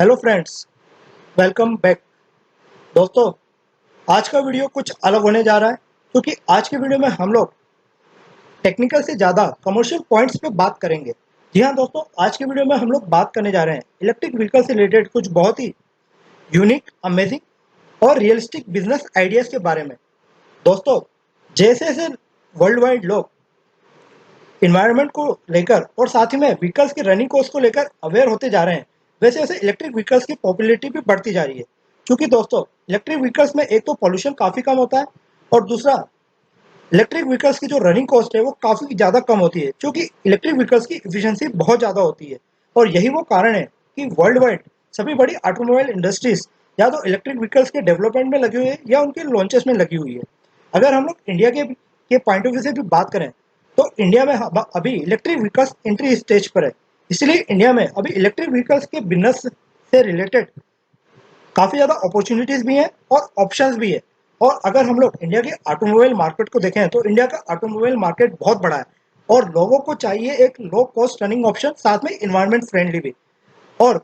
Hello friends, welcome back. दोस्तों, आज का वीडियो कुछ अलग होने जा रहा है क्योंकि आज के वीडियो में हम लोग टेक्निकल से ज़्यादा कमर्शियल पॉइंट्स पे बात करेंगे। जी हाँ दोस्तों, आज के वीडियो में हम लोग बात करने जा रहे हैं इलेक्ट्रिक व्हीकल से रिलेटेड कुछ बहुत ही यूनिक, अमेजिंग और रियलिस्टिक बिजनेस आइडियाज़ के बारे में। दोस्तों, जैसे जैसे वर्ल्ड वाइड लोग इन्वायरमेंट को लेकर और साथ ही में व्हीकल्स के रनिंग कॉस्ट को लेकर अवेयर होते जा रहे हैं, वैसे वैसे इलेक्ट्रिक व्हीकल्स की पॉपुलैरिटी भी बढ़ती जा रही है। क्योंकि दोस्तों, इलेक्ट्रिक व्हीकल्स में एक तो पॉल्यूशन काफ़ी कम होता है और दूसरा इलेक्ट्रिक व्हीकल्स की जो रनिंग कॉस्ट है वो काफ़ी ज़्यादा कम होती है, क्योंकि इलेक्ट्रिक व्हीकल्स की इफिशियंसी बहुत ज़्यादा होती है। और यही वो कारण है कि वर्ल्ड वाइड सभी बड़ी ऑटोमोबाइल इंडस्ट्रीज या तो इलेक्ट्रिक व्हीकल्स के डेवलपमेंट में लगी हुई है या उनके लॉन्चेस में लगी हुई है। अगर हम लोग इंडिया के पॉइंट ऑफ व्यू से भी बात करें तो इंडिया में अभी इलेक्ट्रिक व्हीकल्स एंट्री स्टेज पर है। इसलिए इंडिया में अभी इलेक्ट्रिक व्हीकल्स के बिजनेस से रिलेटेड काफ़ी ज़्यादा अपॉर्चुनिटीज़ भी हैं और ऑप्शंस भी है। और अगर हम लोग इंडिया के ऑटोमोबाइल मार्केट को देखें तो इंडिया का ऑटोमोबाइल मार्केट बहुत बड़ा है और लोगों को चाहिए एक लो कॉस्ट रनिंग ऑप्शन, साथ में इन्वायरमेंट फ्रेंडली भी। और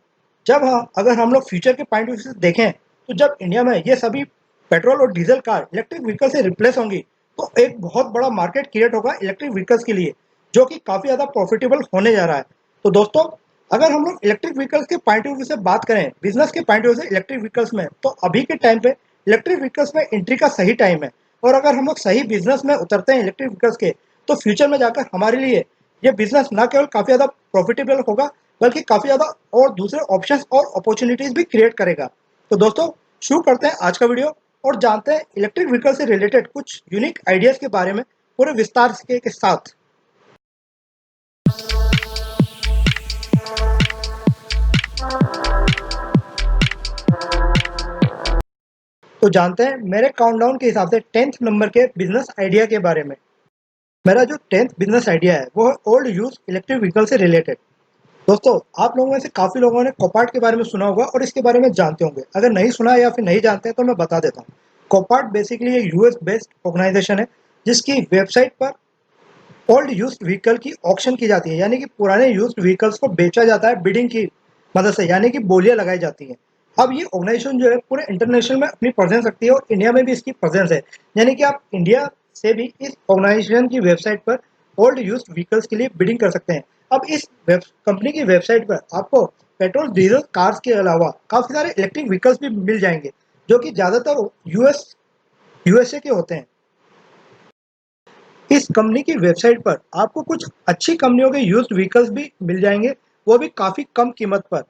अगर हम लोग फ्यूचर के पॉइंट ऑफ व्यू से देखें तो जब इंडिया में ये सभी पेट्रोल और डीजल कार इलेक्ट्रिक व्हीकल से रिप्लेस होंगी तो एक बहुत बड़ा मार्केट क्रिएट होगा इलेक्ट्रिक व्हीकल्स के लिए, जो कि काफ़ी ज़्यादा प्रॉफिटेबल होने जा रहा है। तो दोस्तों, अगर हम लोग इलेक्ट्रिक व्हीकल्स के पॉइंट ऑफ व्यू से बात करें, बिजनेस के पॉइंट ऑफ व्यू से इलेक्ट्रिक व्हीकल्स में, तो अभी के टाइम पे इलेक्ट्रिक व्हीकल्स में एंट्री का सही टाइम है। और अगर हम लोग सही बिजनेस में उतरते हैं इलेक्ट्रिक व्हीकल्स के, तो फ्यूचर में जाकर हमारे लिए ये बिजनेस ना केवल काफ़ी ज़्यादा प्रॉफिटेबल होगा बल्कि काफ़ी ज़्यादा और दूसरे ऑप्शंस और अपॉर्चुनिटीज़ भी क्रिएट करेगा। तो दोस्तों, शुरू करते हैं आज का वीडियो और जानते हैं इलेक्ट्रिक व्हीकल से रिलेटेड कुछ यूनिक आइडियाज़ के बारे में पूरे विस्तार के साथ। तो जानते हैं मेरे काउंटडाउन के हिसाब से 10th नंबर के बिजनेस आइडिया के बारे में। मेरा जो 10th बिजनेस आइडिया है वो है ओल्ड यूज इलेक्ट्रिक व्हीकल से रिलेटेड। दोस्तों, आप लोगों में से काफ़ी लोगों ने कोपार्ट के बारे में सुना होगा और इसके बारे में जानते होंगे। अगर नहीं सुना या फिर नहीं जानते हैं तो मैं बता देता हूँ। कोपार्ट बेसिकली एक यूएस बेस्ड ऑर्गेनाइजेशन है जिसकी वेबसाइट पर ओल्ड यूज्ड व्हीकल की ऑक्शन की जाती है, यानी कि पुराने यूज्ड व्हीकल्स को बेचा जाता है बिडिंग की मदद से, यानी कि बोलियां लगाई जाती हैं। अब ये ऑर्गेनाइजेशन जो है पूरे इंटरनेशनल में अपनी प्रेजेंस रखती है और इंडिया में भी इसकी प्रेजेंस है, यानी कि आप इंडिया से भी इस ऑर्गेनाइजेशन की वेबसाइट पर ओल्ड यूज्ड व्हीकल्स के लिए बिडिंग कर सकते हैं। अब इस कंपनी की वेबसाइट पर आपको पेट्रोल डीजल कार्स के अलावा काफ़ी सारे इलेक्ट्रिक व्हीकल्स भी मिल जाएंगे, जो कि ज़्यादातर यूएसए के होते हैं। इस कंपनी की वेबसाइट पर आपको कुछ अच्छी कंपनियों के यूज्ड व्हीकल्स भी मिल जाएंगे, वो भी काफ़ी कम कीमत पर।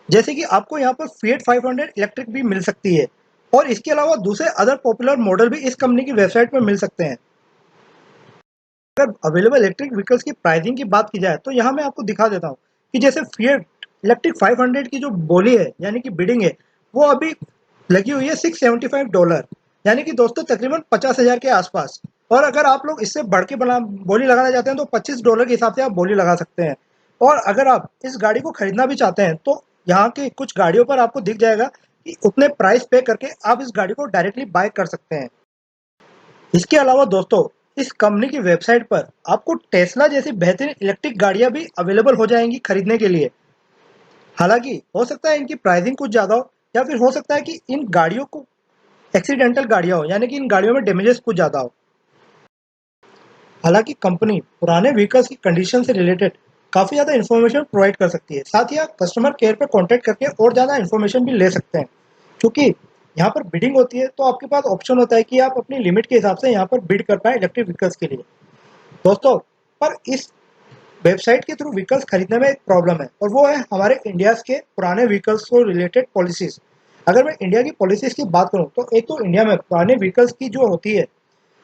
जैसे कि आपको यहाँ पर फिएट 500 इलेक्ट्रिक भी मिल सकती है और इसके अलावा दूसरे अदर पॉपुलर मॉडल भी इस कंपनी की वेबसाइट पर मिल सकते हैं। अगर अवेलेबल इलेक्ट्रिक व्हीकल्स की प्राइसिंग की बात की जाए तो यहाँ मैं आपको दिखा देता हूँ कि जैसे फिएट इलेक्ट्रिक 500 की जो बोली है, यानी कि बिडिंग है, वो अभी लगी हुई है $675, यानी कि दोस्तों तकरीबन 50,000 के आसपास। और अगर आप लोग इससे बढ़ के बना बोली लगाना चाहते हैं तो $25 के हिसाब से आप बोली लगा सकते हैं। और अगर आप इस गाड़ी को खरीदना भी चाहते हैं तो यहाँ की कुछ गाड़ियों पर आपको दिख जाएगा कि उतने प्राइस पे करके आप इस गाड़ी को डायरेक्टली बाय कर सकते हैं। इसके अलावा दोस्तों, इस कंपनी की वेबसाइट पर आपको टेस्ला जैसी बेहतरीन इलेक्ट्रिक गाड़ियां भी अवेलेबल हो जाएंगी खरीदने के लिए। हालांकि हो सकता है इनकी प्राइसिंग कुछ ज़्यादा हो या फिर हो सकता है कि इन गाड़ियों को एक्सीडेंटल गाड़ियां हो, यानी कि इन गाड़ियों में डैमेजेस कुछ ज़्यादा हो। हालांकि कंपनी पुराने व्हीकल्स की कंडीशन से रिलेटेड काफ़ी ज़्यादा इन्फॉर्मेशन प्रोवाइड कर सकती है। साथ ही आप कस्टमर केयर पर कॉन्टैक्ट करके और ज़्यादा इन्फॉर्मेशन भी ले सकते हैं। क्योंकि यहाँ पर बिडिंग होती है तो आपके पास ऑप्शन होता है कि आप अपनी लिमिट के हिसाब से यहाँ पर बिड कर पाए इलेक्ट्रिक व्हीकल्स के लिए। दोस्तों, पर इस वेबसाइट के थ्रू व्हीकल्स खरीदने में एक प्रॉब्लम है और वो है हमारे इंडिया के पुराने व्हीकल्स को रिलेटेड पॉलिसीज़। अगर मैं इंडिया की पॉलिसीज़ की बात करूँ तो एक तो इंडिया में पुराने व्हीकल्स की जो होती है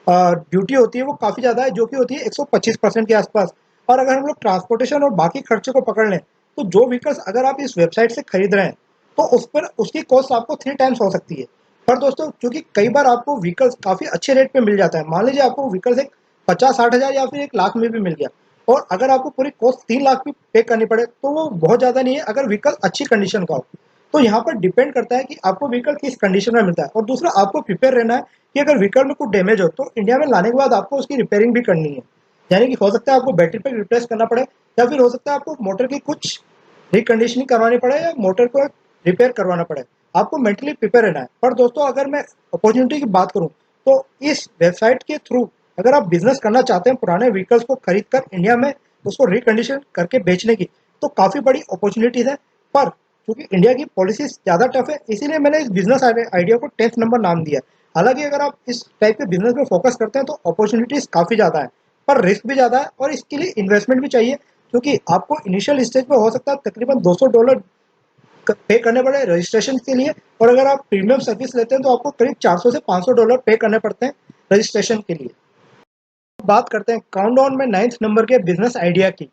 ड्यूटी होती है वो काफ़ी ज़्यादा है, जो कि होती है 125% के आसपास। और अगर हम लोग ट्रांसपोर्टेशन और बाकी खर्चे को पकड़ लें तो जो व्हीकल्स अगर आप इस वेबसाइट से खरीद रहे हैं तो उस पर उसकी कॉस्ट आपको 3 टाइम्स हो सकती है। पर दोस्तों, क्योंकि कई बार आपको व्हीकल्स काफ़ी अच्छे रेट पे मिल जाता है, मान लीजिए आपको व्हीकल्स एक 50-60 हज़ार या फिर 1 लाख में भी मिल गया और अगर आपको पूरी कॉस्ट 3 लाख भी पे करनी पड़े तो वो बहुत ज़्यादा नहीं है अगर व्हीकल अच्छी कंडीशन का हो। तो यहाँ पर डिपेंड करता है कि आपको व्हीकल किस कंडीशन में मिलता है और दूसरा आपको प्रिपेयर रहना है कि अगर व्हीकल में कुछ डैमेज हो तो इंडिया में लाने के बाद आपको उसकी रिपेयरिंग भी करनी है। यानी कि हो सकता है आपको बैटरी पैक रिप्लेस करना पड़े या फिर हो सकता है आपको मोटर की कुछ रिकंडीशनिंग करवानी पड़े या मोटर को रिपेयर करवाना पड़े, आपको मेंटली प्रिपेयर रहना है। पर दोस्तों अगर मैं अपॉर्चुनिटी की बात करूं तो इस वेबसाइट के थ्रू अगर आप बिजनेस करना चाहते हैं पुराने व्हीकल्स को खरीद कर इंडिया में उसको रिकंडीशन करके बेचने की, तो काफ़ी बड़ी अपॉर्चुनिटीज़ है। पर क्योंकि इंडिया की पॉलिसीज ज़्यादा टफ है, इसीलिए मैंने इस बिजनेस आइडिया को 10th नंबर नाम दिया है। हालांकि अगर आप इस टाइप के बिजनेस में फोकस करते हैं तो अपॉर्चुनिटीज़ काफ़ी ज़्यादा है, पर रिस्क भी ज़्यादा है और इसके लिए इन्वेस्टमेंट भी चाहिए, क्योंकि आपको इनिशियल स्टेज पे हो सकता है तकरीबन $200 पे करने पड़े रजिस्ट्रेशन के लिए, और अगर आप प्रीमियम सर्विस लेते हैं तो आपको करीब $400 से $500 पे करने पड़ते हैं रजिस्ट्रेशन के लिए। बात करते हैं काउंटडाउन में 9th नंबर के बिजनेस आइडिया की।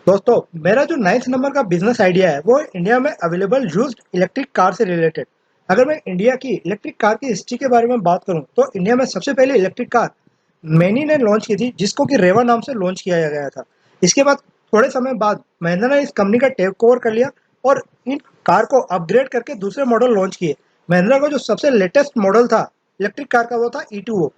दोस्तों मेरा जो 9th नंबर का बिजनेस आइडिया है वो इंडिया में अवेलेबल यूज्ड इलेक्ट्रिक कार से रिलेटेड। अगर मैं इंडिया की इलेक्ट्रिक कार की हिस्ट्री के बारे में बात करूं तो इंडिया में सबसे पहले इलेक्ट्रिक कार मैनी ने लॉन्च की थी, जिसको कि रेवा नाम से लॉन्च किया गया था। इसके बाद थोड़े समय बाद महिंद्रा ने इस कंपनी का टेक ओवर कर लिया और इन कार को अपग्रेड करके दूसरे मॉडल लॉन्च किए। महिंद्रा का जो सबसे लेटेस्ट मॉडल था इलेक्ट्रिक कार का वो था E2O,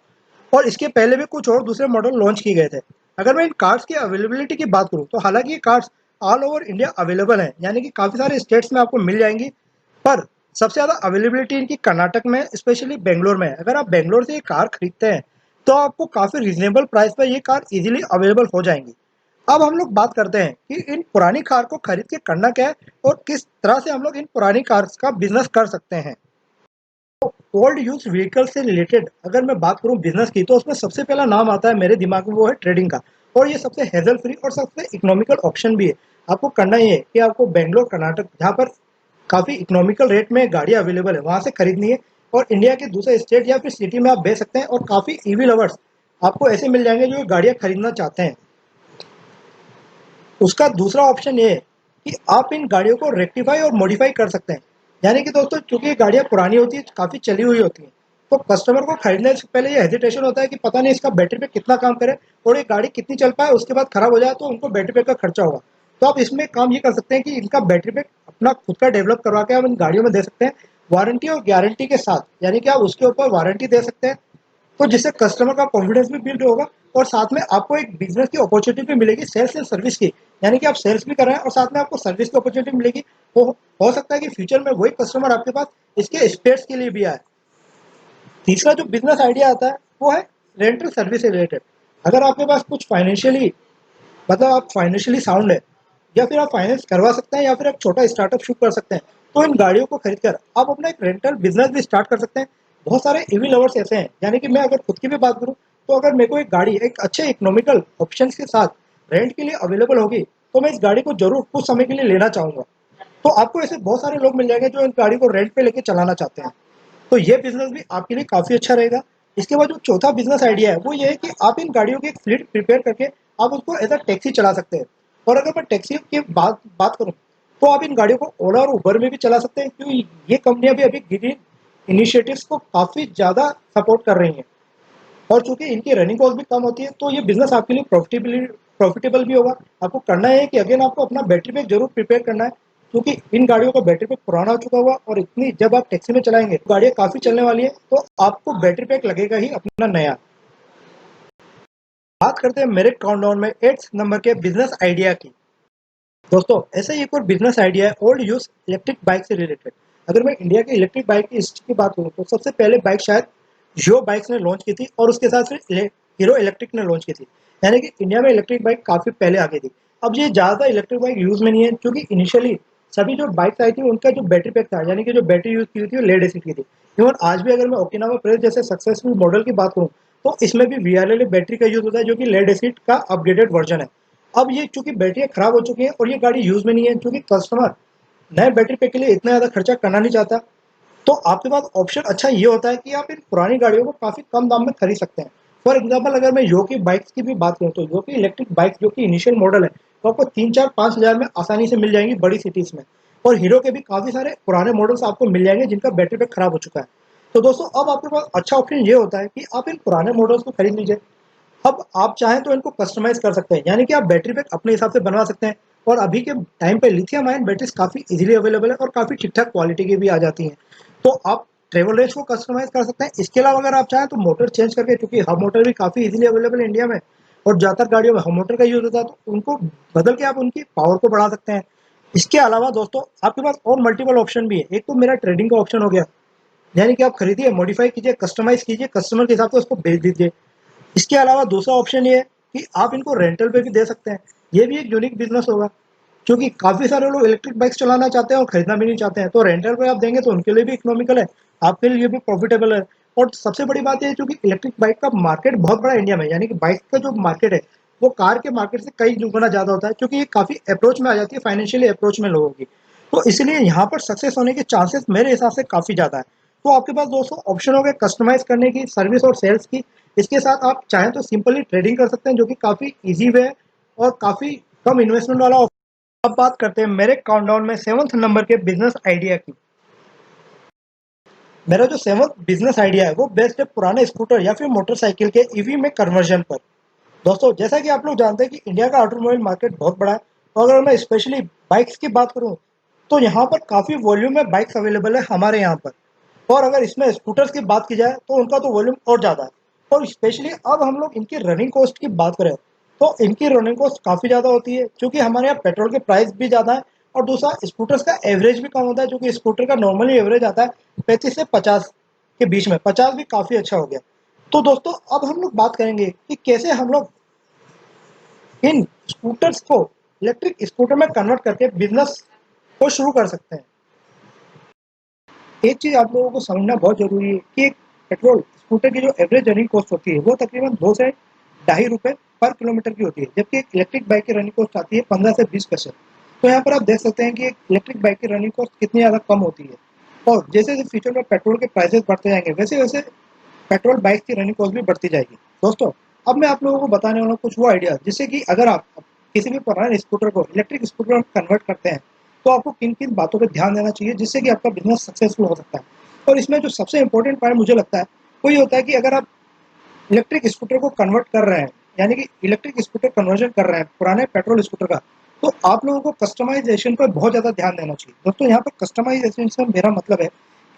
और इसके पहले भी कुछ और दूसरे मॉडल लॉन्च किए गए थे। अगर मैं इन कार्स की अवेलेबिलिटी की बात करूं तो हालांकि ये cars all over India available हैं, यानी कि काफ़ी सारे स्टेट्स में आपको मिल जाएंगी, पर सबसे ज़्यादा अवेलेबिलिटी इनकी कर्नाटक में, स्पेशली बेंगलोर में है। अगर आप बेंगलोर से ये कार खरीदते हैं तो आपको काफ़ी रीजनेबल प्राइस पर ये कार इजीली अवेलेबल हो जाएंगी। अब हम लोग बात करते हैं कि इन पुरानी कार को खरीद के करना क्या है और किस तरह से हम लोग इन पुरानी कार्स का बिजनेस कर सकते हैं। ओल्ड यूज व्हीकल से रिलेटेड अगर मैं बात करूं बिजनेस की, तो उसमें सबसे पहला नाम आता है मेरे दिमाग में, वो है ट्रेडिंग का। और ये सबसे हेजल फ्री और सबसे इकोनॉमिकल ऑप्शन भी है। आपको करना ही है कि आपको बेंगलोर कर्नाटक, जहाँ पर काफ़ी इकोनॉमिकल रेट में गाड़ियाँ अवेलेबल है, वहाँ से खरीदनी है। और इंडिया के दूसरे स्टेट या फिर सिटी में आप बेच सकते हैं, और काफ़ी ईवी लवर्स आपको ऐसे मिल जाएंगे जो गाड़ियाँ खरीदना चाहते हैं। उसका दूसरा ऑप्शन ये है कि आप इन गाड़ियों को रेक्टिफाई और मॉडिफाई कर सकते हैं। यानी कि दोस्तों चूंकि ये गाड़ियाँ पुरानी होती है, काफ़ी चली हुई होती हैं, तो कस्टमर को खरीदने से पहले ये हेजिटेशन होता है कि पता नहीं इसका बैटरी पे कितना काम करे और ये गाड़ी कितनी चल पाए, उसके बाद खराब हो जाए तो उनको बैटरी पे का खर्चा होगा। तो आप इसमें काम ये कर सकते हैं कि इनका बैटरी पे अपना खुद का डेवलप करवा के आप इन गाड़ियों में दे सकते हैं, वारंटी और गारंटी के साथ। यानी कि आप उसके ऊपर वारंटी दे सकते हैं, तो जिससे कस्टमर का कॉन्फिडेंस भी बिल्ड होगा और साथ में आपको एक बिजनेस की अपॉर्चुनिटी भी मिलेगी, सेल्स एंड सर्विस की। यानी कि आप सेल्स भी कर रहे हैं और साथ में आपको सर्विस की अपॉर्चुनिटी मिलेगी। तो हो सकता है कि फ्यूचर में वही कस्टमर आपके पास इसके स्पेयर्स के लिए भी आए। तीसरा जो बिजनेस आइडिया आता है वो है रेंटल सर्विस से रिलेटेड। अगर आपके पास कुछ फाइनेंशियली, मतलब आप फाइनेंशियली साउंड है, या फिर आप फाइनेंस करवा सकते हैं, या फिर आप छोटा स्टार्टअप शुरू कर सकते हैं, तो इन गाड़ियों को खरीदकर आप अपना एक रेंटल बिजनेस भी स्टार्ट कर सकते हैं। बहुत सारे ईवी लवर्स ऐसे हैं, यानी कि मैं अगर खुद की भी बात करूं तो अगर मेरे को एक गाड़ी एक अच्छे इकोनॉमिकल ऑप्शन के साथ रेंट के लिए अवेलेबल होगी तो मैं इस गाड़ी को जरूर कुछ समय के लिए लेना चाहूंगा। तो आपको ऐसे बहुत सारे लोग मिल जाएंगे जो इन गाड़ी को रेंट पे लेके चलाना चाहते हैं, तो ये बिजनेस भी आपके लिए काफ़ी अच्छा रहेगा। इसके बाद जो चौथा बिजनेस आइडिया है वो ये है कि आप इन गाड़ियों की एक फ्लीट प्रिपेयर करके आप उसको एज अ टैक्सी चला सकते हैं। और अगर मैं टैक्सी की बात करूँ तो आप इन गाड़ियों को ओला और उबर में भी चला सकते हैं, क्योंकि ये कंपनियां भी अभी ग्रीन इनिशिएटिव्स को काफ़ी ज़्यादा सपोर्ट कर रही हैं। और चूंकि इनकी रनिंग कॉस्ट भी कम होती है तो ये बिजनेस आपके लिए प्रॉफिटेबल भी होगा। आपको करना है कि अगेन आपको अपना बैटरी पैक जरूर प्रिपेयर करना है, क्योंकि इन गाड़ियों का बैटरी पैक पुराना हो चुका हुआ, और इतनी जब आप टैक्सी में चलाएंगे गाड़ियाँ काफ़ी चलने वाली है, तो आपको बैटरी पैक लगेगा ही अपना नया। बात करते हैं मेरे काउंटडाउन में 8th नंबर के बिजनेस आइडिया की। दोस्तों ऐसे ही एक और बिजनेस आइडिया है ओल्ड यूज इलेक्ट्रिक बाइक से रिलेटेड। अगर मैं इंडिया की इलेक्ट्रिक बाइक की हिस्ट्री की बात करूँ तो सबसे पहले बाइक शायद जियो बाइक्स ने लॉन्च की थी, और उसके साथ फिर हीरो इलेक्ट्रिक ने लॉन्च की थी। यानी कि इंडिया में इलेक्ट्रिक बाइक काफ़ी पहले आ गई थी। अब ये ज़्यादा इलेक्ट्रिक बाइक यूज़ में नहीं है, क्योंकि इनिशियली सभी जो बाइक्स आई थी उनका जो बैटरी पैक था, यानी कि जो बैटरी यूज़ की हुई थी वो लेड एसिड की थी। इवन आज भी अगर मैं ओकिनावा प्रेस जैसे सक्सेसफुल मॉडल की बात करूँ तो इसमें भी वीआरएल बैटरी का यूज़ होता है, जो कि लेड एसिड का अपग्रेडेड वर्जन है। अब ये चूंकि बैटरियाँ खराब हो चुकी हैं और ये गाड़ी यूज़ में नहीं है, क्योंकि कस्टमर नए बैटरी पैक के लिए इतना ज़्यादा खर्चा करना नहीं चाहता, तो आपके पास ऑप्शन अच्छा ये होता है कि आप इन पुरानी गाड़ियों को काफ़ी कम दाम में खरीद सकते हैं। फॉर एग्जाम्पल अगर मैं यो की बाइक्स की भी बात करूँ तो यो की इलेक्ट्रिक बाइक्स जो कि इनिशियल मॉडल है तो आपको 3, 4, 5 हज़ार में आसानी से मिल जाएंगी बड़ी सिटीज़ में। और हीरो के भी काफ़ी सारे पुराने मॉडल्स आपको मिल जाएंगे जिनका बैटरी पैक खराब हो चुका है। तो दोस्तों अब आपके पास अच्छा ऑप्शन ये होता है कि आप इन पुराने मॉडल्स को खरीद लीजिए। अब आप चाहें तो इनको कस्टमाइज कर सकते हैं, यानी कि आप बैटरी पैक अपने हिसाब से बनवा सकते हैं। और अभी के टाइम पे लिथियम आयन बैटरीज काफ़ी इजीली अवेलेबल है और काफ़ी ठीक ठाक क्वालिटी की भी आ जाती हैं। तो आप ट्रेवल रेंज को कस्टमाइज कर सकते हैं। इसके अलावा अगर आप चाहें तो मोटर चेंज करके, क्योंकि हब मोटर भी काफ़ी इजीली अवेलेबल है इंडिया में और ज़्यादातर गाड़ियों में हब मोटर का यूज़ होता है, तो उनको बदल के आप उनकी पावर को बढ़ा सकते हैं। इसके अलावा दोस्तों आपके पास और मल्टीपल ऑप्शन भी है। एक तो मेरा ट्रेडिंग का ऑप्शन हो गया, यानी कि आप खरीदिए, मॉडिफाई कीजिए, कस्टमाइज कीजिए, कस्टमर के हिसाब से उसको बेच दीजिए। इसके अलावा दूसरा ऑप्शन ये है कि आप इनको रेंटल पे भी दे सकते हैं। ये भी एक यूनिक बिजनेस होगा, क्योंकि काफ़ी सारे लोग इलेक्ट्रिक बाइक्स चलाना चाहते हैं और खरीदना भी नहीं चाहते हैं, तो रेंटल पे आप देंगे तो उनके लिए भी इकोनॉमिकल है, आपके लिए भी प्रॉफिटेबल है। और सबसे बड़ी बात ये है, क्योंकि इलेक्ट्रिक बाइक का मार्केट बहुत बड़ा इंडिया में, यानी कि बाइक का जो मार्केट है वो कार के मार्केट से कई गुना ज़्यादा होता है, क्योंकि ये काफ़ी अप्रोच में आ जाती है, फाइनेंशियली अप्रोच में लोगों की। तो इसलिए यहाँ पर सक्सेस होने के चांसेस मेरे हिसाब से काफ़ी ज़्यादा है। तो आपके पास दोस्तों ऑप्शन हो गए कस्टमाइज करने की, सर्विस और सेल्स की। इसके साथ आप चाहें तो सिंपली ट्रेडिंग कर सकते हैं, जो कि काफ़ी ईजी वे है और काफ़ी कम इन्वेस्टमेंट वाला। अब बात करते हैं मेरे काउंटडाउन में 7th नंबर के बिजनेस आइडिया की। मेरा जो 7th बिजनेस आइडिया है वो बेस्ड है पुराने स्कूटर या फिर मोटरसाइकिल के ईवी में कन्वर्जन पर। दोस्तों जैसा कि आप लोग जानते हैं कि इंडिया का ऑटोमोबाइल मार्केट बहुत बड़ा है, और अगर मैं स्पेशली बाइक्स की बात करूं तो यहाँ पर काफ़ी वॉल्यूम में बाइक्स अवेलेबल है हमारे यहाँ पर। और अगर इसमें स्कूटर्स की बात की जाए तो उनका तो वॉल्यूम और ज़्यादा है। और स्पेशली अब हम लोग इनकी रनिंग कॉस्ट की बात करें तो इनकी रनिंग कॉस्ट काफ़ी ज़्यादा होती है, क्योंकि हमारे यहाँ पेट्रोल के प्राइस भी ज़्यादा है। और दूसरा स्कूटर्स का एवरेज भी कम होता है, क्योंकि स्कूटर का नॉर्मली एवरेज आता है 35 से 50 के बीच में। 50 भी काफ़ी अच्छा हो गया। तो दोस्तों अब हम लोग बात करेंगे कि कैसे हम लोग इन स्कूटर्स को इलेक्ट्रिक स्कूटर में कन्वर्ट करके बिजनेस को शुरू कर सकते हैं। एक चीज़ आप लोगों को समझना बहुत ज़रूरी है कि एक पेट्रोल स्कूटर की जो एवरेज रनिंग कॉस्ट होती है वो तकरीबन 2 से ढाई रुपये पर किलोमीटर की होती है, जबकि एक इलेक्ट्रिक बाइक की रनिंग कॉस्ट आती है 15 से 20 पैसे। तो यहाँ पर आप देख सकते हैं कि एक इलेक्ट्रिक बाइक की रनिंग कॉस्ट कितनी ज़्यादा कम होती है। और जैसे जैसे फ्यूचर में पेट्रोल के प्राइसेस बढ़ते जाएंगे वैसे वैसे पेट्रोल बाइक की रनिंग कॉस्ट भी बढ़ती जाएगी। दोस्तों अब मैं आप लोगों को बताने वाला हूँ कुछ वो आइडिया, जिससे कि अगर आप किसी भी पुराने स्कूटर को इलेक्ट्रिक स्कूटर में कन्वर्ट करते हैं तो आपको किन किन बातों पर ध्यान देना चाहिए, जिससे कि आपका बिजनेस सक्सेसफुल हो सकता है। और इसमें जो सबसे इंपॉर्टेंट पॉइंट मुझे लगता है वो ये होता है कि अगर आप इलेक्ट्रिक स्कूटर को कन्वर्ट कर रहे हैं, यानी कि इलेक्ट्रिक स्कूटर कन्वर्जन कर रहे हैं पुराने पेट्रोल स्कूटर का, तो आप लोगों को कस्टमाइजेशन पर बहुत ज़्यादा ध्यान देना चाहिए। दोस्तों यहाँ पर कस्टमाइजेशन से मेरा मतलब है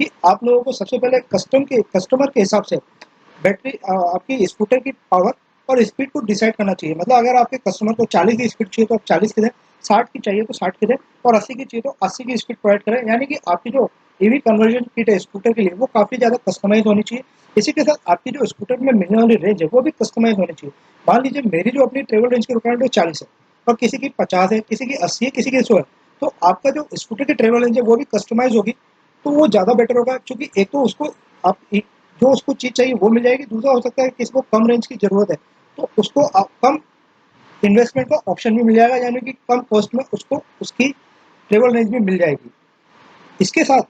कि आप लोगों को सबसे पहले कस्टमर के हिसाब से बैटरी आपकी स्कूटर की पावर और स्पीड को डिसाइड करना चाहिए। मतलब अगर आपके कस्टमर को 40 की स्पीड चाहिए तो आप 40 की दें, 60 की चाहिए तो 60 की दें, और 80 की चाहिए तो 80 की स्पीड प्रोवाइड करें। यानी कि आपकी जो ईवी कन्वर्जन किट है स्कूटर के लिए वो काफ़ी ज़्यादा कस्टमाइज होनी चाहिए। इसी के साथ आपकी जो स्कूटर में मिलने वाली रेंज है वो भी कस्टमाइज होनी चाहिए। मान लीजिए मेरी जो अपनी ट्रेवल रेंज की रिक्वायरमेंट है 40 है, और किसी की 50 है, किसी की 80 है, किसी की 100 है, तो आपका जो स्कूटर की ट्रेवल रेंज है वो भी कस्टमाइज होगी। तो वो ज़्यादा बेटर होगा, क्योंकि एक तो उसको आप जो उसको चीज़ चाहिए वो मिल जाएगी, दूसरा हो सकता है किसी को कम रेंज की ज़रूरत है तो उसको आप कम इन्वेस्टमेंट का ऑप्शन भी मिल जाएगा, यानी कि कम कॉस्ट में उसको उसकी ट्रेवल रेंज भी मिल जाएगी। इसके साथ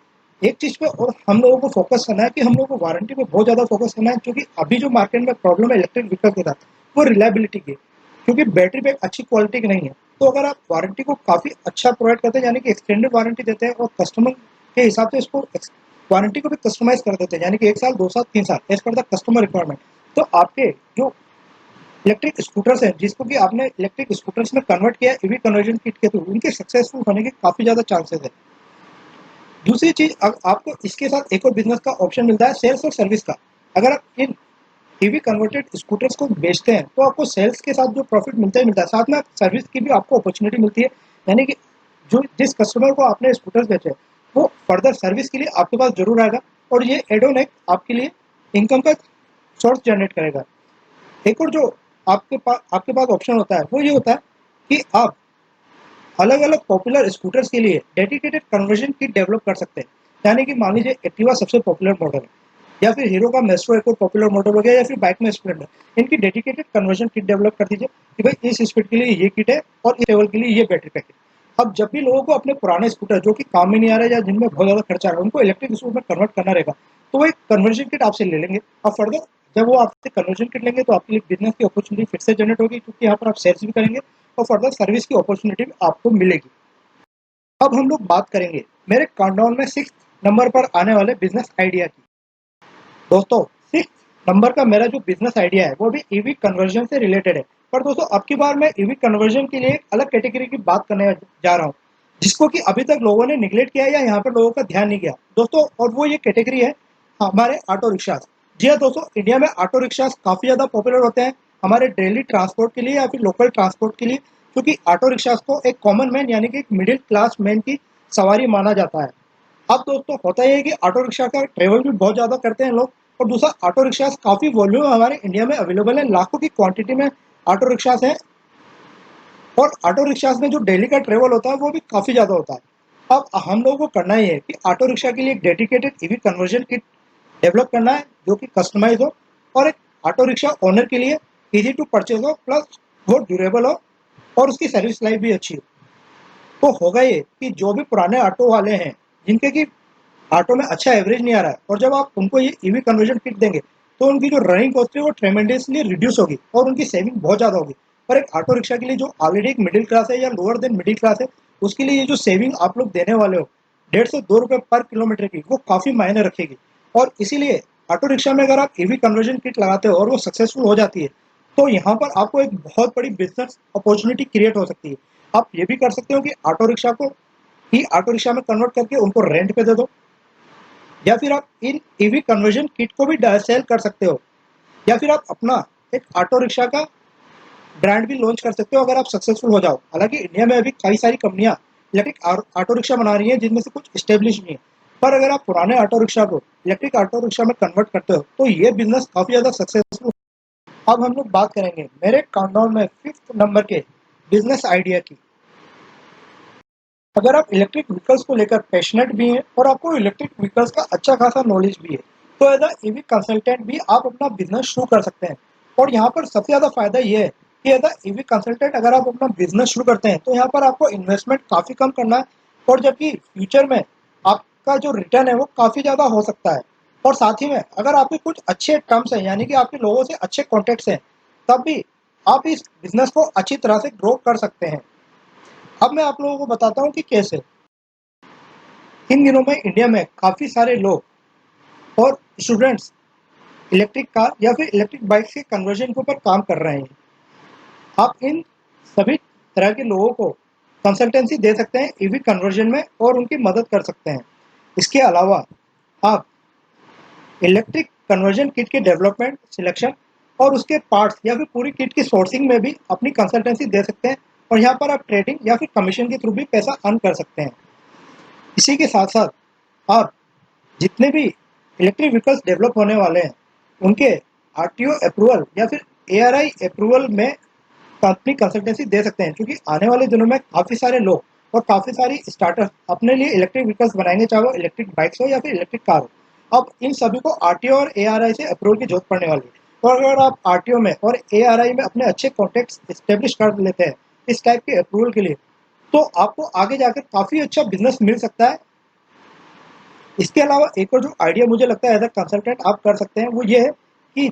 एक चीज़ पे और हम लोगों को फोकस करना है कि हम लोगों को वारंटी पे बहुत ज़्यादा फोकस करना है, क्योंकि अभी जो मार्केट में प्रॉब्लम है इलेक्ट्रिक व्हीकल के साथ वो रिलायबिलिटी की है, क्योंकि बैटरी बैक अच्छी क्वालिटी की नहीं है। तो अगर आप वारंटी को काफ़ी अच्छा प्रोवाइड करते हैं, यानी कि एक्सटेंडेड वारंटी देते हैं और कस्टमर के हिसाब से इसको वारंटी को भी कस्टमाइज कर देते हैं, यानी कि 1 साल 2 साल 3 साल as per the customer requirement, तो आपके जो इलेक्ट्रिक स्कूटर्स हैं जिसको कि आपने इलेक्ट्रिक स्कूटर्स में कन्वर्ट किया ईवी कन्वर्जन किट के थ्रू, उनके सक्सेसफुल होने के काफ़ी ज़्यादा चांसेस है। दूसरी चीज़ आपको इसके साथ एक और बिजनेस का ऑप्शन मिलता है सेल्स और सर्विस का। अगर आप इन ईवी कन्वर्टेड स्कूटर्स को बेचते हैं तो आपको सेल्स के साथ जो प्रॉफिट मिलता ही मिलता है, साथ में सर्विस की भी आपको अपॉर्चुनिटी मिलती है। यानी कि जो जिस कस्टमर को आपने स्कूटर्स बेचे वो फर्दर सर्विस के लिए आपके पास जरूर आएगा, और ये एड ऑन एक आपके लिए इनकम का सोर्स जनरेट करेगा। एक और जो आपके पास ऑप्शन होता है वो ये होता है कि आप अलग अलग पॉपुलर स्कूटर्स के लिए डेडिकेटेड कन्वर्जन किट डेवलप कर सकते हैं। यानी कि मान लीजिए एक्टिवा सबसे पॉपुलर मॉडल है, या फिर हीरो का मेस्ट्रो एक और पॉपुलर मॉडल हो गया, या फिर बाइक में स्प्लेंडर, इनकी डेडिकेटेड कन्वर्जन किट डेवलप कर दीजिए कि भाई इस स्पीड के लिए ये किट है और इस लेवल के लिए ये बैटरी पैक है। अब जब भी लोगों को अपने पुराने स्कूटर जो कि काम में नहीं आ रहे या जिनमें बहुत ज़्यादा खर्चा आ रहा है उनको इलेक्ट्रिक स्कूटर में कन्वर्ट करना रहेगा, तो वो एक कन्वर्जन किट आपसे ले लेंगे। और फर्दर जब वो आपसे कन्वर्जन किट लेंगे तो आपके लिए बिजनेस की अपॉर्चुनिटी फिर से जनरेट होगी, क्योंकि यहाँ पर आप सेल्स भी करेंगे और फर्दर सर्विस की अपॉर्चुनिटी भी आपको मिलेगी। अब हम लोग बात करेंगे मेरे काउंटडाउन में 6th नंबर पर आने वाले बिजनेस आइडिया की। दोस्तों 6th नंबर का मेरा जो बिजनेस आइडिया है वो भी ईवी कन्वर्जन से रिलेटेड है। पर दोस्तों अब की बार मैं ईवी कन्वर्जन के लिए एक अलग कैटेगरी की बात करने जा रहा हूँ, जिसको कि अभी तक लोगों ने निगलेक्ट किया या यहाँ पर लोगों का ध्यान नहीं गया दोस्तों, और वो ये कैटेगरी है हमारे ऑटो रिक्शाज। जी हाँ दोस्तों, इंडिया में ऑटो रिक्शाज काफ़ी ज़्यादा पॉपुलर होते हैं हमारे डेली ट्रांसपोर्ट के लिए या फिर लोकल ट्रांसपोर्ट के लिए, क्योंकि ऑटो रिक्शा को एक कॉमन मैन यानी कि एक मिडिल क्लास मैन की सवारी माना जाता है। अब दोस्तों होता यह है कि ऑटो रिक्शा का ट्रेवल भी बहुत ज़्यादा करते हैं लोग, और दूसरा ऑटो रिक्शा काफ़ी वॉल्यूम हमारे इंडिया में अवेलेबल है, लाखों की क्वांटिटी में ऑटो रिक्शास हैं। और ऑटो रिक्शास में जो डेली का ट्रेवल होता है वो भी काफ़ी ज़्यादा होता है। अब हम लोगों को करना ही है कि ऑटो रिक्शा के लिए एक dedicated EV conversion kit develop करना है जो कि कस्टमाइज हो, और एक ऑटो रिक्शा ओनर के लिए इजी टू परचेज हो, प्लस वो ड्यूरेबल हो और उसकी सर्विस लाइफ भी अच्छी हो। तो होगा ये कि जो भी पुराने ऑटो वाले हैं जिनके कि ऑटो में अच्छा एवरेज नहीं आ रहा है, और जब आप उनको ये ईवी कन्वर्जन किट देंगे तो उनकी जो रनिंग कॉस्ट है वो ट्रेमेंडसली रिड्यूस होगी और उनकी सेविंग बहुत ज़्यादा होगी। पर एक ऑटो रिक्शा के लिए जो ऑलरेडी एक मिडिल क्लास है या लोअर देन मिडिल क्लास है, उसके लिए ये जो सेविंग आप लोग देने वाले हो 1.5 से 2 रुपये पर किलोमीटर की, वो काफ़ी मायने रखेगी। और इसीलिए ऑटो रिक्शा में अगर आप ईवी कन्वर्जन किट लगाते हो और वो सक्सेसफुल हो जाती है, तो यहाँ पर आपको एक बहुत बड़ी बिजनेस अपॉर्चुनिटी क्रिएट हो सकती है। आप ये भी कर सकते हो कि ऑटो रिक्शा को ही ऑटो रिक्शा में कन्वर्ट करके उनको रेंट पे दे दो, या फिर आप इन ईवी कन्वर्जन किट को भी सेल कर सकते हो, या फिर आप अपना एक ऑटो रिक्शा का ब्रांड भी लॉन्च कर सकते हो अगर आप सक्सेसफुल हो जाओ। हालांकि इंडिया में अभी कई सारी कंपनियां इलेक्ट्रिक ऑटो रिक्शा बना रही हैं जिनमें से कुछ स्टेब्लिश भी हैं, पर अगर आप पुराने ऑटो रिक्शा को इलेक्ट्रिक ऑटो रिक्शा में कन्वर्ट करते हो तो ये बिजनेस काफी ज्यादा सक्सेसफुल। अब हम लोग बात करेंगे मेरे काउंटडाउन में 5th नंबर के बिजनेस आइडिया की। अगर आप इलेक्ट्रिक व्हीकल्स को लेकर पैशनेट भी हैं और आपको इलेक्ट्रिक व्हीकल्स का अच्छा खासा नॉलेज भी है, तो एज अ ईवी कंसल्टेंट भी आप अपना बिजनेस शुरू कर सकते हैं। और यहाँ पर सबसे ज़्यादा फायदा ये है कि एज अ ईवी कंसल्टेंट अगर आप अपना बिजनेस शुरू करते हैं तो यहाँ पर आपको इन्वेस्टमेंट काफ़ी कम करना है, और जबकि फ्यूचर में आपका जो रिटर्न है वो काफ़ी ज़्यादा हो सकता है। और साथ ही में अगर आपके कुछ अच्छे टर्म्स हैं यानी कि आपके लोगों से अच्छे कॉन्टेक्ट्स हैं, तब भी आप इस बिजनेस को अच्छी तरह से ग्रो कर सकते हैं। अब मैं आप लोगों को बताता हूँ कि कैसे। इन दिनों में इंडिया में काफ़ी सारे लोग और स्टूडेंट्स इलेक्ट्रिक कार या फिर इलेक्ट्रिक बाइक्स के कन्वर्जन के ऊपर काम कर रहे हैं। आप इन सभी तरह के लोगों को कंसल्टेंसी दे सकते हैं ईवी कन्वर्जन में और उनकी मदद कर सकते हैं। इसके अलावा आप इलेक्ट्रिक कन्वर्जन किट के डेवलपमेंट, सिलेक्शन और उसके पार्ट्स या फिर पूरी किट की सोर्सिंग में भी अपनी कंसल्टेंसी दे सकते हैं, और यहाँ पर आप ट्रेडिंग या फिर कमीशन के थ्रू भी पैसा अर्न कर सकते हैं। इसी के साथ साथ आप जितने भी इलेक्ट्रिक व्हीकल्स डेवलप होने वाले हैं उनके आरटीओ अप्रूवल या फिर एआरआई अप्रूवल में कंपनी कंसल्टेंसी दे सकते हैं, क्योंकि आने वाले दिनों में काफ़ी सारे लोग और काफ़ी सारी स्टार्टअप अपने लिए इलेक्ट्रिक व्हीकल्स बनाएंगे, चाहे वो इलेक्ट्रिक बाइक्स हो या फिर इलेक्ट्रिक कार हो। अब इन सभी को आरटीओ और एआरआई से अप्रूवल की जरूरत पड़ने वाली है, और अगर आप आरटीओ में और एआरआई में अपने अच्छे कॉन्टेक्ट्स स्टेब्लिश कर लेते हैं इस टाइप के अप्रूवल के लिए, तो आपको आगे जाकर काफ़ी अच्छा बिजनेस मिल सकता है। इसके अलावा एक और जो आइडिया मुझे लगता है एज अ कंसल्टेंट आप कर सकते हैं वो ये है कि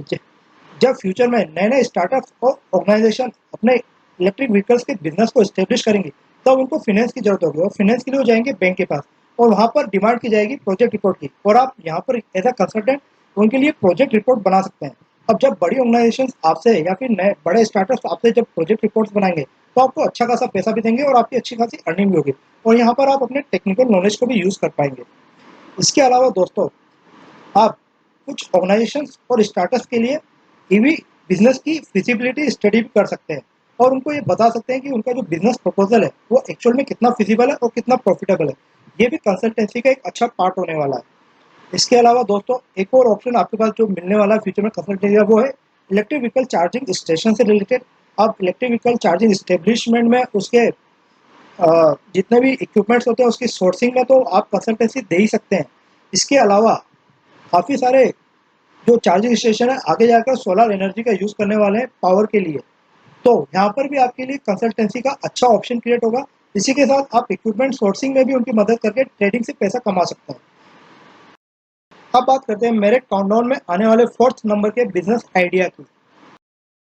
जब फ्यूचर में नए नए स्टार्टअप्स और ऑर्गेनाइजेशन अपने इलेक्ट्रिक व्हीकल्स के बिजनेस को स्टेब्लिश करेंगे, तब उनको फाइनेंस की जरूरत होगी, और फाइनेंस के लिए वो जाएंगे बैंक के पास, और वहाँ पर डिमांड की जाएगी प्रोजेक्ट रिपोर्ट की, और आप यहाँ पर एज अ कंसल्टेंट उनके लिए प्रोजेक्ट रिपोर्ट बना सकते हैं। अब जब बड़ी ऑर्गेनाइजेशन आपसे या फिर नए बड़े स्टार्टअप्स आपसे जब प्रोजेक्ट रिपोर्ट्स बनाएंगे, तो आपको अच्छा खासा पैसा भी देंगे और आपकी अच्छी खासी अर्निंग भी होगी, और यहाँ पर आप अपने टेक्निकल नॉलेज को भी यूज़ कर पाएंगे। इसके अलावा दोस्तों आप कुछ ऑर्गेनाइजेशंस और स्टार्टअप्स के लिए ईवी बिजनेस की फिजिबिलिटी स्टडी भी कर सकते हैं, और उनको ये बता सकते हैं कि उनका जो बिजनेस प्रपोजल है वो एक्चुअल में कितना फिजिबल है और कितना प्रॉफिटेबल है। ये भी कंसल्टेंसी का एक अच्छा पार्ट होने वाला है। इसके अलावा दोस्तों एक और ऑप्शन आपके पास जो मिलने वाला है फ्यूचर में कंसल्टेंसी का, वो है इलेक्ट्रिक व्हीकल चार्जिंग स्टेशन से रिलेटेड। आप इलेक्ट्रिक व्हीकल चार्जिंग स्टेब्लिशमेंट में उसके जितने भी इक्विपमेंट्स होते हैं उसकी सोर्सिंग में तो आप कंसल्टेंसी दे ही सकते हैं। इसके अलावा काफ़ी सारे जो चार्जिंग स्टेशन है आगे जाकर सोलर एनर्जी का यूज़ करने वाले हैं पावर के लिए, तो यहाँ पर भी आपके लिए कंसल्टेंसी का अच्छा ऑप्शन क्रिएट होगा। इसी के साथ आप इक्विपमेंट सोर्सिंग में भी उनकी मदद करके ट्रेडिंग से पैसा कमा सकते हैं। अब बात करते हैं मेरे काउंटडाउन में आने वाले 4th नंबर के बिजनेस आइडिया की।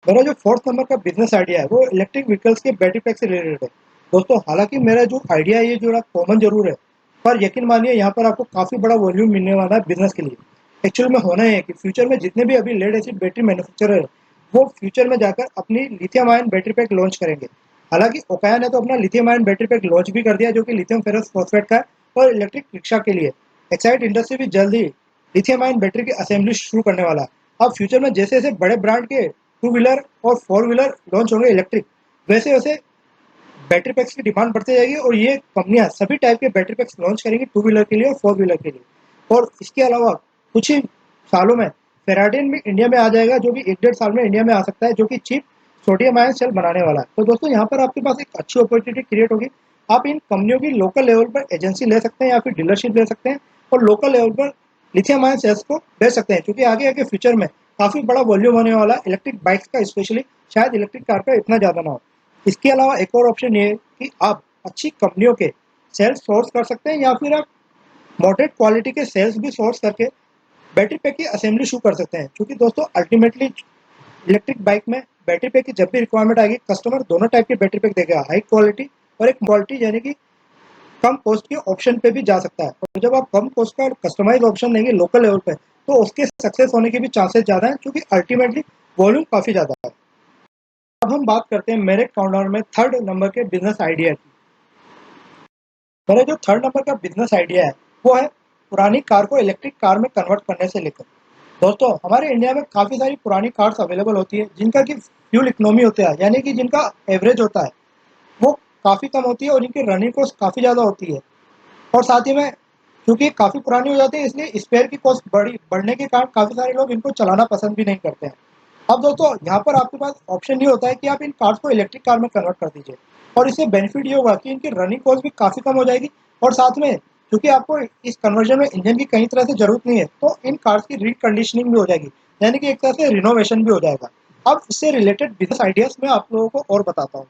मेरा जो 4th नंबर का बिजनेस आइडिया है वो इलेक्ट्रिक व्हीकल्स के बैटरी पैक से रिलेटेड है। दोस्तों हालांकि मेरा जो आइडिया है ये जो कॉमन जरूर है, पर यकीन मानिए यहाँ पर आपको काफ़ी बड़ा वॉल्यूम मिलने वाला है बिजनेस के लिए। एक्चुअल में होना है कि फ्यूचर में जितने भी अभी लेड एसिड बैटरी मैन्युफैक्चरर है वो फ्यूचर में जाकर अपनी lithium ion battery pack launch करेंगे। हालांकि ओकाया ने तो अपना lithium ion battery pack launch भी कर दिया जो कि लिथियम फेरस फॉस्फेट का है, और इलेक्ट्रिक रिक्शा के लिए एक्साइड इंडस्ट्री भी जल्दी लिथियम आयन बैटरी की असेंबली शुरू करने वाला है। अब फ्यूचर में जैसे जैसे बड़े ब्रांड के टू व्हीलर और फोर व्हीलर लॉन्च होंगे इलेक्ट्रिक, वैसे वैसे बैटरी पैक्स की डिमांड बढ़ती जाएगी और ये कंपनियां सभी टाइप के बैटरी पैक्स लॉन्च करेंगी, टू व्हीलर के लिए और फोर व्हीलर के लिए। और इसके अलावा कुछ ही सालों में फेराडेन भी इंडिया में आ जाएगा, जो कि 1-1.5 साल में इंडिया में आ सकता है, जो कि चीप सोडियम आयन सेल बनाने वाला है। तो दोस्तों यहाँ पर आपके पास एक अच्छी अपॉर्चुनिटी क्रिएट होगी। आप इन कंपनियों की लोकल लेवल पर एजेंसी ले सकते हैं या फिर डीलरशिप ले सकते हैं और लोकल लेवल पर लिथियम आयन सेल्स को बेच सकते हैं, क्योंकि आगे आगे फ्यूचर में काफी बड़ा वॉल्यूम होने वाला है इलेक्ट्रिक बाइक्स का, स्पेशली शायद इलेक्ट्रिक कार का इतना ज्यादा ना हो। इसके अलावा एक और ऑप्शन ये है कि आप अच्छी कंपनियों के सेल्स सोर्स कर सकते हैं या फिर आप मॉडरेट क्वालिटी के सेल्स भी सोर्स करके बैटरी पैक की असेंबली शुरू कर सकते हैं, क्योंकि दोस्तों अल्टीमेटली इलेक्ट्रिक बाइक में बैटरी पैक की जब भी रिक्वायरमेंट आएगी, कस्टमर दोनों टाइप के बैटरी पैक देगा, हाई क्वालिटी और एक क्वालिटी यानी कि कम कॉस्ट के ऑप्शन पे भी जा सकता है। और जब आप कम कॉस्ट का कस्टमाइज ऑप्शन लेंगे लोकल लेवल पे, तो उसके सक्सेस होने के भी चांसेस ज़्यादा हैं, क्योंकि अल्टीमेटली वॉल्यूम काफ़ी ज़्यादा है। अब हम बात करते हैं मेरे काउंटडाउन में थर्ड नंबर के बिजनेस आइडिया की। मेरा जो थर्ड नंबर का बिजनेस आइडिया है वो है पुरानी कार को इलेक्ट्रिक कार में कन्वर्ट करने से लेकर। दोस्तों हमारे इंडिया में काफ़ी सारी पुरानी कार्स अवेलेबल होती है जिनका कि फ्यूल इकोनॉमी होता है, यानी कि जिनका एवरेज होता है वो काफ़ी कम होती है और जिनकी रनिंग कॉस्ट काफ़ी ज़्यादा होती है। और साथ ही में क्योंकि काफ़ी पुरानी हो जाती है, इसलिए स्पेयर की कॉस्ट बढ़ने के कारण काफ़ी सारे लोग इनको चलाना पसंद भी नहीं करते हैं। अब दोस्तों यहाँ पर आपके पास ऑप्शन ये होता है कि आप इन कार्स को इलेक्ट्रिक कार में कन्वर्ट कर दीजिए, और इससे बेनिफिट ये होगा कि इनकी रनिंग कॉस्ट भी काफ़ी कम हो जाएगी। और साथ में क्योंकि आपको इस कन्वर्जन में इंजन की कई तरह से जरूरत नहीं है, तो इन कार्स की रिकंडीशनिंग भी हो जाएगी, यानी कि एक तरह से रिनोवेशन भी हो जाएगा। अब इससे रिलेटेड बिजनेस आइडियाज मैं आप लोगों को और बताता हूँ।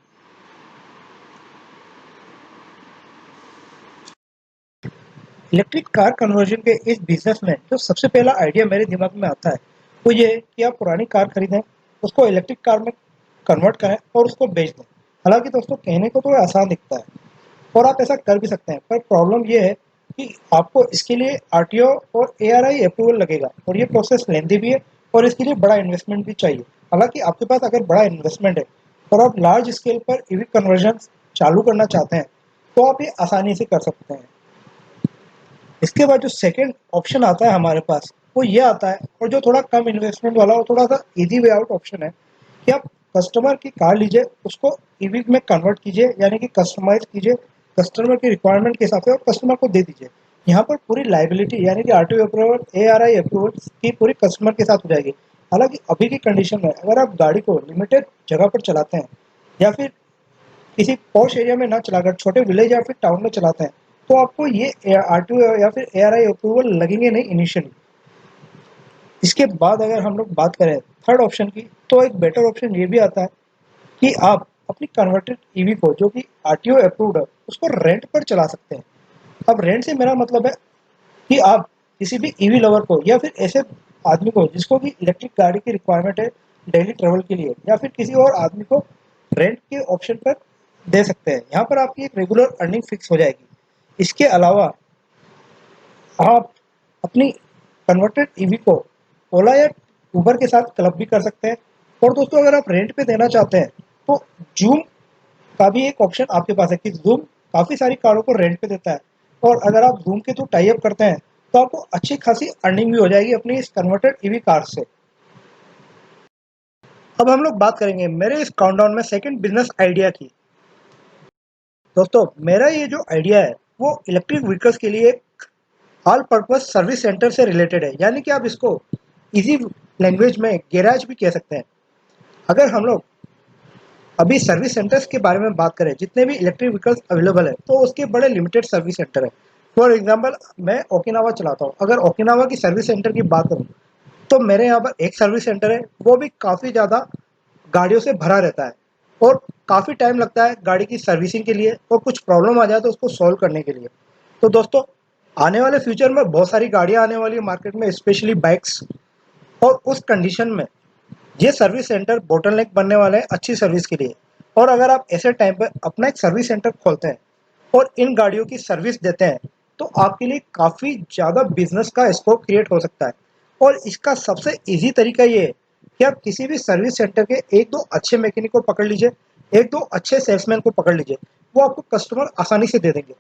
इलेक्ट्रिक कार कन्वर्जन के इस बिजनेस में जो सबसे पहला आइडिया मेरे दिमाग में आता है वो ये है कि आप पुरानी कार खरीदें, उसको इलेक्ट्रिक कार में कन्वर्ट करें और उसको बेच दें। हालांकि दोस्तों कहने को तो आसान दिखता है और आप ऐसा कर भी सकते हैं, पर प्रॉब्लम ये है कि आपको इसके लिए आरटीओ और एआरआई अप्रूवल लगेगा और ये प्रोसेस लेंदी भी है और इसके लिए बड़ा इन्वेस्टमेंट भी चाहिए। हालांकि आपके पास अगर बड़ा इन्वेस्टमेंट है और आप लार्ज स्केल पर ईवी कन्वर्जन चालू करना चाहते हैं तो आप ये आसानी से कर सकते हैं। इसके बाद जो सेकंड ऑप्शन आता है हमारे पास वो ये आता है, और जो थोड़ा कम इन्वेस्टमेंट वाला और थोड़ा सा इजी वे आउट ऑप्शन है कि आप कस्टमर की कार लीजिए, उसको ईवी में कन्वर्ट कीजिए, यानी कि कस्टमाइज कीजिए कस्टमर की रिक्वायरमेंट के हिसाब से और कस्टमर को दे दीजिए। यहाँ पर पूरी लाइबिलिटी यानी कि आरटीओ अप्रूवल एआरआई अप्रूवल की पूरी कस्टमर के साथ हो जाएगी। हालांकि अभी की कंडीशन में अगर आप गाड़ी को लिमिटेड जगह पर चलाते हैं या फिर किसी पॉश एरिया में ना चलाकर छोटे विलेज या फिर टाउन में चलाते हैं, तो आपको ये आरटीओ या फिर एआरआई अप्रूवल लगेंगे नहीं इनिशियली। इसके बाद अगर हम लोग बात करें थर्ड ऑप्शन की, तो एक बेटर ऑप्शन ये भी आता है कि आप अपनी कन्वर्टेड ईवी को जो कि आरटीओ अप्रूव्ड है उसको रेंट पर चला सकते हैं। अब रेंट से मेरा मतलब है कि आप किसी भी ईवी लवर को या फिर ऐसे आदमी को जिसको भी इलेक्ट्रिक गाड़ी की रिक्वायरमेंट है डेली ट्रेवल के लिए, या फिर किसी और आदमी को रेंट के ऑप्शन पर दे सकते हैं। यहाँ पर आपकी एक रेगुलर अर्निंग फिक्स हो जाएगी। इसके अलावा आप अपनी कन्वर्टेड ईवी को ओला या उबर के साथ क्लब भी कर सकते हैं। और दोस्तों अगर आप रेंट पे देना चाहते हैं तो जूम का भी एक ऑप्शन आपके पास है कि जूम काफ़ी सारी कारों को रेंट पे देता है, और अगर आप जूम के थ्रू टाई अप करते हैं तो आपको अच्छी खासी अर्निंग भी हो जाएगी अपनी इस कन्वर्टेड ईवी कार से। अब हम लोग बात करेंगे मेरे इस काउंटडाउन में सेकंड बिजनेस आइडिया की। दोस्तों मेरा ये जो आइडिया है वो इलेक्ट्रिक व्हीकल्स के लिए एक ऑल पर्पज सर्विस सेंटर से रिलेटेड है, यानी कि आप इसको इजी लैंग्वेज में गैराज भी कह सकते हैं। अगर हम लोग अभी सर्विस सेंटर्स के बारे में बात करें, जितने भी इलेक्ट्रिक व्हीकल्स अवेलेबल है तो उसके बड़े लिमिटेड सर्विस सेंटर है। फॉर एग्जांपल मैं ओकिनावा चलाता हूँ, अगर ओकिनावा की सर्विस सेंटर की बात करूँ तो मेरे यहाँ पर एक सर्विस सेंटर है, वो भी काफ़ी ज़्यादा गाड़ियों से भरा रहता है और काफ़ी टाइम लगता है गाड़ी की सर्विसिंग के लिए, और कुछ प्रॉब्लम आ जाए तो उसको सॉल्व करने के लिए। तो दोस्तों आने वाले फ्यूचर में बहुत सारी गाड़ियाँ आने वाली है मार्केट में, स्पेशली बाइक्स, और उस कंडीशन में ये सर्विस सेंटर बोटलनेक बनने वाले हैं अच्छी सर्विस के लिए। और अगर आप ऐसे टाइम पर अपना एक सर्विस सेंटर खोलते हैं और इन गाड़ियों की सर्विस देते हैं तो आपके लिए काफ़ी ज़्यादा बिजनेस का स्कोप क्रिएट हो सकता है। और इसका सबसे इजी तरीका ये है कि आप किसी भी सर्विस सेंटर के एक दो अच्छे मैकेनिक को पकड़ लीजिए, एक दो अच्छे सेल्समैन को पकड़ लीजिए, वो आपको कस्टमर आसानी से दे देंगे।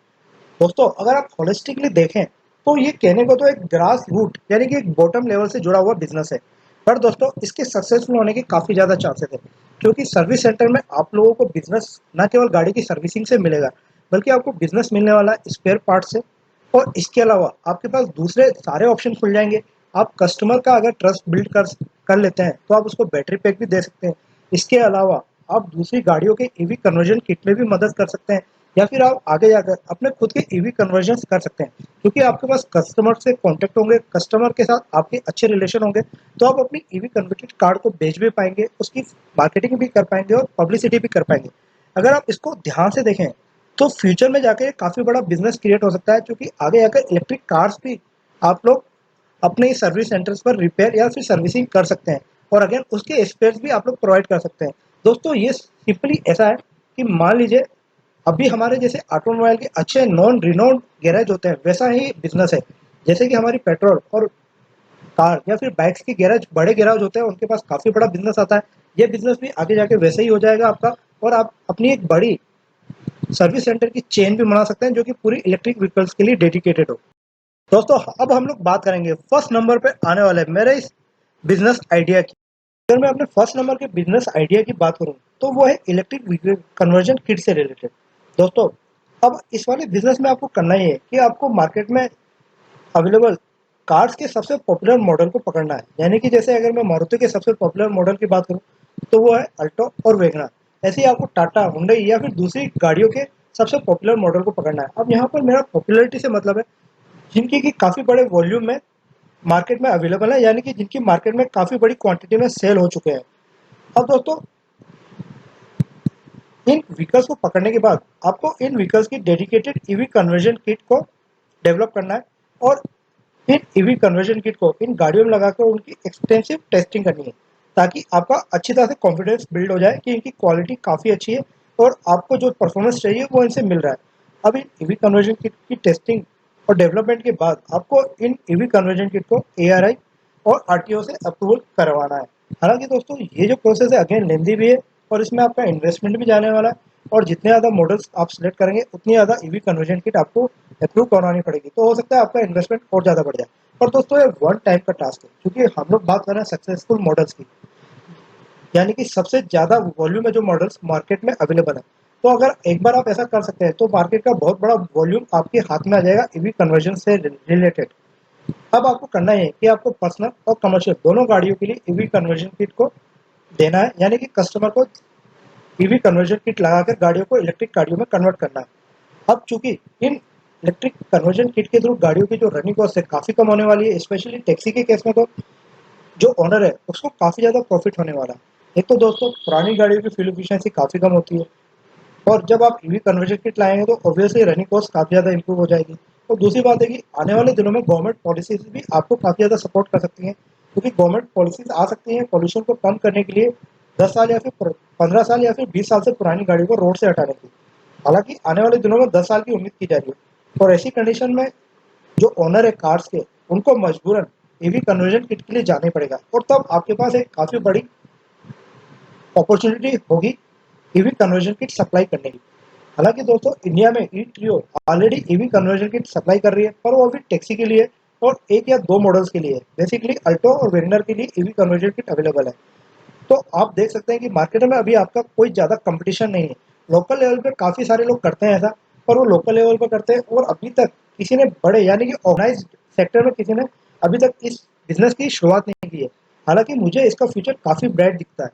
दोस्तों अगर आप होलिस्टिकली देखें तो ये कहने को तो एक ग्रास रूट यानी कि एक बॉटम लेवल से जुड़ा हुआ बिजनेस है, पर दोस्तों इसके सक्सेसफुल होने के काफ़ी ज़्यादा चांसेस है, क्योंकि सर्विस सेंटर में आप लोगों को बिजनेस न केवल गाड़ी की सर्विसिंग से मिलेगा, बल्कि आपको बिजनेस मिलने वाला है स्पेयर पार्ट से। और इसके अलावा आपके पास दूसरे सारे ऑप्शन खुल जाएंगे। आप कस्टमर का अगर ट्रस्ट बिल्ड कर लेते हैं तो आप उसको बैटरी पैक भी दे सकते हैं। इसके अलावा आप दूसरी गाड़ियों के ईवी कन्वर्जन किट में भी मदद कर सकते हैं, या फिर आप आगे जाकर अपने खुद के ईवी कन्वर्जन कर सकते हैं, क्योंकि आपके पास कस्टमर से कॉन्टेक्ट होंगे, कस्टमर के साथ आपके अच्छे रिलेशन होंगे, तो आप अपनी ईवी कन्वर्टेड कार्ड को बेच भी पाएंगे, उसकी मार्केटिंग भी कर पाएंगे और पब्लिसिटी भी कर पाएंगे। अगर आप इसको ध्यान से देखें तो फ्यूचर में जाकर काफ़ी बड़ा बिजनेस क्रिएट हो सकता है, क्योंकि आगे जाकर इलेक्ट्रिक कार्स भी आप लोग अपने सर्विस सेंटर्स पर रिपेयर या फिर सर्विसिंग कर सकते हैं, और अगेन उसके स्पेयर्स भी आप लोग प्रोवाइड कर सकते हैं। दोस्तों ये सिंपली ऐसा है कि मान लीजिए अभी हमारे जैसे ऑटोमोबाइल के अच्छे नॉन रिनोन्ड गैरेज होते हैं, वैसा ही बिजनेस है। जैसे कि हमारी पेट्रोल और कार या फिर बाइक्स के गैरेज, बड़े गैराज होते हैं, उनके पास काफ़ी बड़ा बिजनेस आता है। ये बिजनेस भी आगे जाके वैसे ही हो जाएगा आपका, और आप अपनी एक बड़ी सर्विस सेंटर की चेन भी बना सकते हैं जो कि पूरी इलेक्ट्रिक व्हीकल्स के लिए डेडिकेटेड हो। दोस्तों अब हम लोग बात करेंगे फर्स्ट नंबर पे आने वाले मेरे इस बिजनेस आइडिया की। अगर मैं अपने फर्स्ट नंबर के बिजनेस आइडिया की बात करूं तो वो है इलेक्ट्रिक व्हीकल कन्वर्जन किट से रिलेटेड। दोस्तों अब इस वाले बिजनेस में आपको करना ही है कि आपको मार्केट में अवेलेबल कार्स के सबसे पॉपुलर मॉडल को पकड़ना है। यानी कि जैसे अगर मैं मारुति के सबसे पॉपुलर मॉडल की बात करूं तो वो है अल्टो और वेगना। ऐसे ही आपको टाटा, हुंडई या फिर दूसरी गाड़ियों के सबसे पॉपुलर मॉडल को पकड़ना है। अब यहाँ पर मेरा पॉपुलरिटी से मतलब है जिनकी की काफ़ी बड़े वॉल्यूम में मार्केट में अवेलेबल है, यानी कि जिनकी मार्केट में काफ़ी बड़ी क्वांटिटी में सेल हो चुके हैं। अब दोस्तों इन व्हीकल्स को पकड़ने के बाद आपको इन व्हीकल्स की डेडिकेटेड ईवी कन्वर्जन किट को डेवलप करना है, और इन ईवी कन्वर्जन किट को इन गाड़ियों में लगाकर उनकी एक्सटेंसिव टेस्टिंग करनी है, ताकि आपका अच्छी तरह से कॉन्फिडेंस बिल्ड हो जाए कि इनकी क्वालिटी काफ़ी अच्छी है और आपको जो परफॉर्मेंस चाहिए वो इनसे मिल रहा है। अब इन ईवी कन्वर्जन किट की टेस्टिंग और डेवलपमेंट के बाद आपको इन ईवी कन्वर्जन किट को एआरआई और आरटीओ से अप्रूवल करवाना है। हालांकि दोस्तों ये जो प्रोसेस है अगेन लेंदी भी है, और इसमें आपका इन्वेस्टमेंट भी जाने वाला है, और जितने ज़्यादा मॉडल्स आप सिलेक्ट करेंगे उतनी ज़्यादा ईवी कन्वर्जन किट आपको अप्रूव करवानी पड़ेगी, तो हो सकता है आपका इन्वेस्टमेंट और ज़्यादा बढ़ जाए। पर दोस्तों ये वन टाइम का टास्क है, क्योंकि हम लोग बात कर रहे हैं सक्सेसफुल मॉडल्स की, यानी कि सबसे ज़्यादा वॉल्यूम में जो मॉडल्स मार्केट में अवेलेबल है। तो अगर एक बार आप ऐसा कर सकते हैं तो मार्केट का बहुत बड़ा वॉल्यूम आपके हाथ में आ जाएगा ईवी कन्वर्जन से रिलेटेड। अब आपको करना है कि आपको पर्सनल और कमर्शियल दोनों गाड़ियों के लिए ईवी कन्वर्जन किट को देना है, यानी कि कस्टमर को ईवी कन्वर्जन किट लगाकर गाड़ियों को इलेक्ट्रिक गाड़ियों में कन्वर्ट करना है। अब चूंकि इन इलेक्ट्रिक कन्वर्जन किट के थ्रू गाड़ियों की जो रनिंग कॉस्ट है काफ़ी कम होने वाली है, स्पेशली टैक्सी के केस में तो जो ओनर है उसको काफ़ी ज़्यादा प्रॉफिट होने वाला है। एक तो दोस्तों पुरानी गाड़ियों की फ्यूल एफिशिएंसी काफ़ी कम होती है, और जब आप ईवी कन्वर्जन किट लाएंगे तो ऑब्वियसली रनिंग कॉस्ट काफ़ी ज़्यादा इंप्रूव हो जाएगी। और दूसरी बात है कि आने वाले दिनों में गवर्नमेंट पॉलिसीज भी आपको काफ़ी ज़्यादा सपोर्ट कर सकती हैं, क्योंकि गवर्नमेंट पॉलिसीज आ सकती हैं पॉल्यूशन को कम करने के लिए 10 साल या फिर 15 साल या फिर 20 साल से पुरानी गाड़ी को रोड से हटाने की। हालांकि आने वाले दिनों में 10 साल की उम्मीद की जा रही है, और ऐसी कंडीशन में जो ओनर है कार्स के उनको मजबूरन ईवी कन्वर्जन किट के लिए जाना ही पड़ेगा, और तब आपके पास एक काफ़ी बड़ी अपॉर्चुनिटी होगी ईवी कन्वर्जन किट सप्लाई करने की। हालांकि दोस्तों इंडिया में E Trio already EV conversion kit supply कर रही है, पर वो अभी टैक्सी के लिए और एक या दो मॉडल्स के लिए है। बेसिकली अल्टो और वेगनर के लिए ईवी कन्वर्जन किट अवेलेबल है। तो आप देख सकते हैं कि मार्केट में अभी आपका कोई ज़्यादा कंपटीशन नहीं है। लोकल लेवल पे काफ़ी सारे लोग करते हैं ऐसा, पर वो लोकल लेवल पे करते हैं, और अभी तक किसी ने बड़े यानी कि ऑर्गेनाइज्ड सेक्टर में किसी ने अभी तक इस बिजनेस की शुरुआत नहीं की है। हालांकि मुझे इसका फ्यूचर काफ़ी ब्राइट दिखता है,